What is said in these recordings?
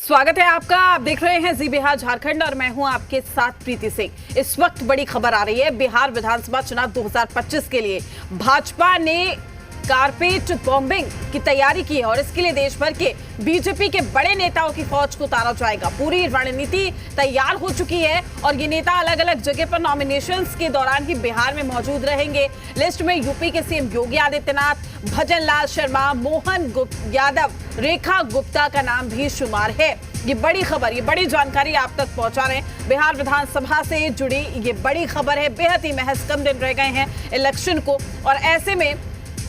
स्वागत है आपका। आप देख रहे हैं जी बिहार झारखंड और मैं हूं आपके साथ प्रीति सिंह। इस वक्त बड़ी खबर आ रही है। बिहार विधानसभा चुनाव 2025 के लिए भाजपा ने कारपेट बॉम्बिंग की तैयारी की है और इसके लिए देश भर के बीजेपी के बड़े नेताओं की फौज को उतारा जाएगा। पूरी रणनीति तैयार हो चुकी है और ये नेता अलग अलग जगह पर नॉमिनेशंस के दौरान ही बिहार में मौजूद रहेंगे। लिस्ट में यूपी के सीएम योगी आदित्यनाथ, भजन लाल शर्मा, मोहन यादव, रेखा गुप्ता का नाम भी शुमार है। ये बड़ी खबर, ये बड़ी जानकारी आप तक पहुंचा रहे हैं। बिहार विधानसभा से जुड़ी ये बड़ी खबर है। बेहद ही महज कम दिन रह गए हैं इलेक्शन को और ऐसे में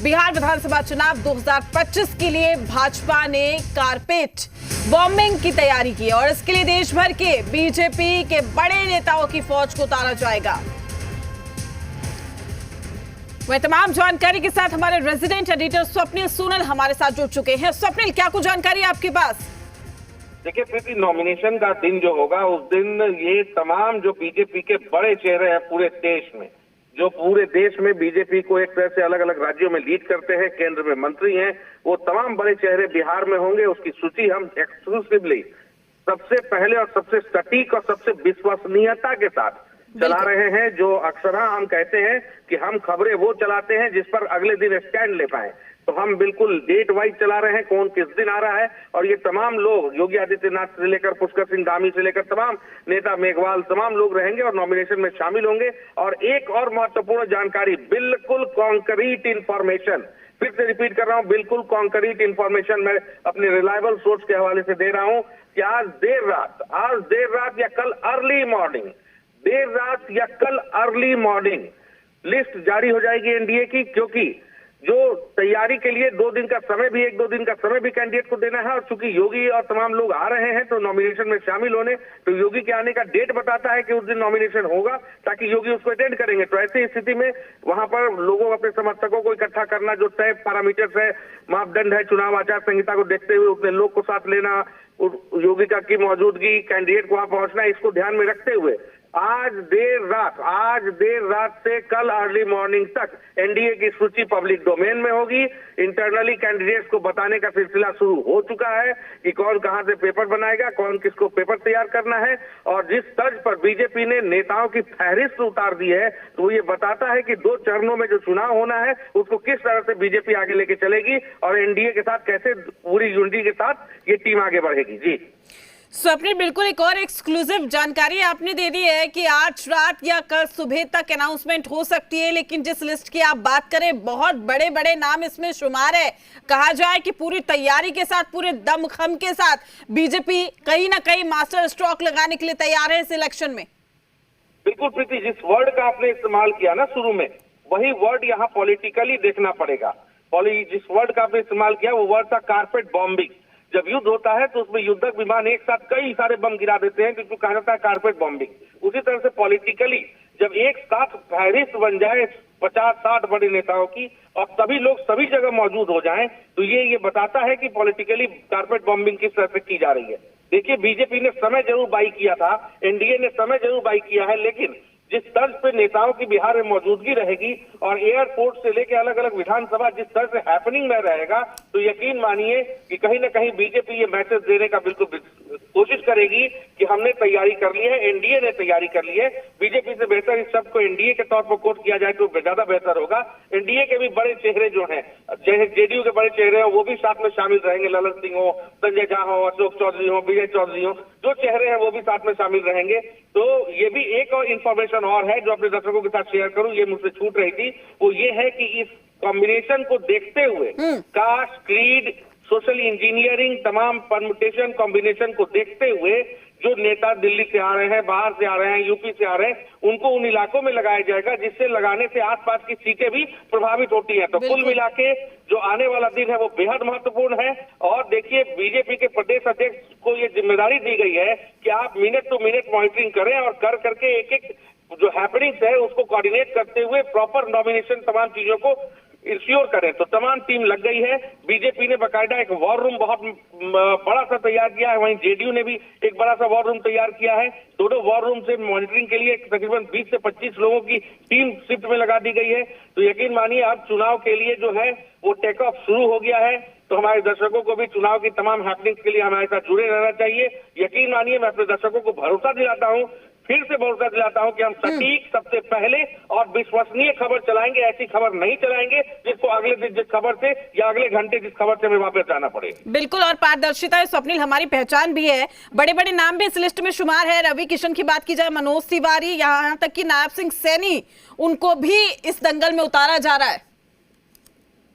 बिहार विधानसभा चुनाव 2025 के लिए भाजपा ने कारपेट बॉम्बिंग की तैयारी की है और इसके लिए देश भर के बीजेपी के बड़े नेताओं की फौज को उतारा जाएगा। वह तमाम जानकारी के साथ हमारे रेजिडेंट एडिटर स्वप्निल सोनल हमारे साथ जुड़ चुके हैं। स्वप्निल, क्या कुछ जानकारी आपके पास? देखिए प्रीति, नॉमिनेशन का दिन जो होगा उस दिन ये तमाम जो बीजेपी के बड़े चेहरे हैं पूरे देश में, जो पूरे देश में बीजेपी को एक तरह से अलग अलग राज्यों में लीड करते हैं, केंद्र में मंत्री हैं, वो तमाम बड़े चेहरे बिहार में होंगे। उसकी सूची हम एक्सक्लूसिवली सबसे पहले और सबसे सटीक और सबसे विश्वसनीयता के साथ चला रहे हैं। जो अक्सर हम कहते हैं कि हम खबरें वो चलाते हैं जिस पर अगले दिन स्टैंड ले पाए, तो हम बिल्कुल डेट वाइज चला रहे हैं, कौन किस दिन आ रहा है। और ये तमाम लोग, योगी आदित्यनाथ से लेकर पुष्कर सिंह धामी से लेकर तमाम नेता मेघवाल, तमाम लोग रहेंगे और नॉमिनेशन में शामिल होंगे। और एक और महत्वपूर्ण जानकारी, बिल्कुल कॉन्क्रीट इंफॉर्मेशन, फिर से रिपीट कर रहा हूं, बिल्कुल कॉन्क्रीट इंफॉर्मेशन मैं अपने रिलायबल सोर्स के हवाले से दे रहा हूं कि आज देर रात या कल अर्ली मॉर्निंग, देर रात या कल अर्ली मॉर्निंग लिस्ट जारी हो जाएगी एनडीए की, क्योंकि जो तैयारी के लिए 2 दिन का समय भी, 1-2 दिन का समय भी कैंडिडेट को देना है। और चूंकि योगी और तमाम लोग आ रहे हैं तो नॉमिनेशन में शामिल होने, तो योगी के आने का डेट बताता है कि उस दिन नॉमिनेशन होगा ताकि योगी उसको अटेंड करेंगे। तो ऐसी स्थिति में वहां पर लोगों, अपने समर्थकों को इकट्ठा करना, जो तय पैरामीटर्स है, मापदंड है, चुनाव आचार संहिता को देखते हुए उतने लोग को साथ लेना, योगी का की मौजूदगी, कैंडिडेट को वहां पहुंचना, इसको ध्यान में रखते हुए आज देर रात से कल अर्ली मॉर्निंग तक एनडीए की सूची पब्लिक डोमेन में होगी। इंटरनली कैंडिडेट्स को बताने का सिलसिला शुरू हो चुका है कि कौन कहां से पेपर बनाएगा, कौन किसको पेपर तैयार करना है। और जिस तर्ज पर बीजेपी ने नेताओं की फहरिस्त उतार दी है, तो वो ये बताता है कि 2 चरणों में जो चुनाव होना है उसको किस तरह से बीजेपी आगे लेके चलेगी और एनडीए के साथ कैसे पूरी यूनिटी के साथ ये टीम आगे बढ़ेगी। जी स्वप्निल, बिल्कुल एक और एक्सक्लूसिव जानकारी आपने दे दी है कि आज रात या कल सुबह तक अनाउंसमेंट हो सकती है, लेकिन जिस लिस्ट की आप बात करें, बहुत बड़े बड़े नाम इसमें शुमार है। कहा जाए कि पूरी तैयारी के साथ, पूरे दमखम के साथ बीजेपी कहीं ना कहीं मास्टर स्ट्रोक लगाने के लिए तैयार है इस इलेक्शन में। बिल्कुल प्रीति, जिस वर्ड का आपने इस्तेमाल किया ना शुरू में, वही वर्ड यहाँ पॉलिटिकली देखना पड़ेगा। जिस वर्ड का आपने इस्तेमाल किया वो वर्ड था कारपेट बॉम्बिंग। जब युद्ध होता है तो उसमें युद्धक विमान एक साथ कई सारे बम गिरा देते हैं, जिसको कहा जाता है कारपेट बॉम्बिंग। उसी तरह से पॉलिटिकली जब एक साथ फहरिस्त बन जाए 50-60 बड़े नेताओं की और सभी लोग सभी जगह मौजूद हो जाएं, तो ये बताता है कि पॉलिटिकली कारपेट बॉम्बिंग किस तरह से की जा रही है। देखिए, बीजेपी ने समय जरूर बाई किया था, एनडीए ने समय जरूर बाई किया है, लेकिन जिस तर्ज पे नेताओं की बिहार में मौजूदगी रहेगी और एयरपोर्ट से लेकर अलग अलग विधानसभा जिस तरह से हैपनिंग में रहेगा, तो यकीन मानिए कि कहीं ना कहीं बीजेपी ये मैसेज देने का बिल्कुल कोशिश करेगी कि हमने तैयारी कर ली है, एनडीए ने तैयारी कर ली है। बीजेपी से बेहतर इस शब्द को एनडीए के तौर पर कोट किया जाए तो ज्यादा बेहतर होगा। एनडीए के भी बड़े चेहरे जो हैं, जेडीयू के बड़े चेहरे हो, वो भी साथ में शामिल रहेंगे। ललन सिंह हो, संजय झा हो, अशोक चौधरी हो, विजय चौधरी हो, जो चेहरे हैं वो भी साथ में शामिल रहेंगे। तो ये भी एक और इन्फॉर्मेशन और है जो अपने दर्शकों के साथ शेयर करूं, ये मुझसे छूट रही थी, वो ये है कि इस कॉम्बिनेशन को देखते हुए, कास्ट, क्रीड, सोशल इंजीनियरिंग, तमाम परम्यूटेशन कॉम्बिनेशन को देखते हुए जो नेता दिल्ली से आ रहे हैं, बाहर से आ रहे हैं, यूपी से आ रहे हैं, उनको उन इलाकों में लगाया जाएगा जिससे लगाने से आसपास की सीटें भी प्रभावित होती हैं। तो कुल मिला के जो आने वाला दिन है वो बेहद महत्वपूर्ण है। और देखिए, बीजेपी के प्रदेश अध्यक्ष को ये जिम्मेदारी दी गई है कि आप मिनट टू मिनट मॉनिटरिंग करें और कर करके एक जो हैपनिंग्स है उसको कोऑर्डिनेट करते हुए प्रॉपर नॉमिनेशन तमाम चीजों को इंश्योर करें। तो तमाम टीम लग गई है। बीजेपी ने बाकायदा एक वॉर रूम बहुत बड़ा सा तैयार किया है, वहीं जेडीयू ने भी एक बड़ा सा वॉर रूम तैयार किया है। दोनों वॉर रूम से मॉनिटरिंग के लिए तकरीबन 20 से 25 लोगों की टीम शिफ्ट में लगा दी गई है। तो यकीन मानिए अब चुनाव के लिए जो है वो टेक ऑफ शुरू हो गया है। तो हमारे दर्शकों को भी चुनाव की तमाम हैपनिंग्स के लिए हमारे साथ जुड़े रहना चाहिए। यकीन मानिए, मैं अपने दर्शकों को भरोसा दिलाता हूं, फिर से भरोसा दिलाता हूं कि हम सटीक, सबसे पहले और विश्वसनीय खबर चलाएंगे। ऐसी खबर नहीं चलाएंगे जिसको अगले दिन जिस खबर से या अगले घंटे जिस खबर से हमें वापस जाना पड़े। बिल्कुल, और पारदर्शिता स्वप्निल हमारी पहचान भी है। बड़े बड़े नाम भी इस लिस्ट में शुमार है। रवि किशन की बात की जाए, मनोज तिवारी, यहाँ तक कि नायब सिंह सैनी, उनको भी इस दंगल में उतारा जा रहा है।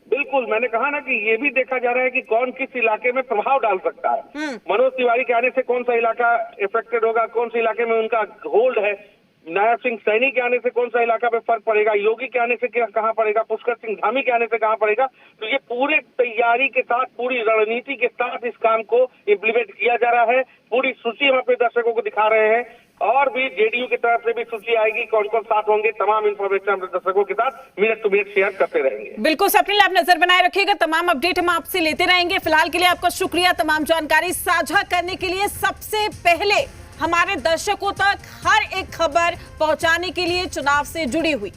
बिल्कुल, मैंने कहा ना कि ये भी देखा जा रहा है कि कौन किस इलाके में प्रभाव डाल सकता है। मनोज तिवारी के आने से कौन सा इलाका इफेक्टेड होगा, कौन से इलाके में उनका होल्ड है। नायब सिंह सैनी के आने से कौन सा इलाका पे फर्क पड़ेगा, योगी के आने से कहाँ पड़ेगा, पुष्कर सिंह धामी के आने से कहाँ पड़ेगा। तो ये पूरे तैयारी के साथ, पूरी रणनीति के साथ इस काम को इम्प्लीमेंट किया जा रहा है। पूरी सूची हम अपने दर्शकों को दिखा रहे हैं और भी जेडीयू की तरफ से भी सूची आएगी, कौन कौन साथ होंगे। तमाम इंफॉर्मेशन अपने दर्शकों के साथ मिनट टू मिनट शेयर करते रहेंगे। बिल्कुल स्वप्निल, आप नजर बनाए रखिएगा, तमाम अपडेट हम आपसे लेते रहेंगे। फिलहाल के लिए आपका शुक्रिया तमाम जानकारी साझा करने के लिए। सबसे पहले हमारे दर्शकों तक हर एक खबर पहुंचाने के लिए चुनाव से जुड़ी हुई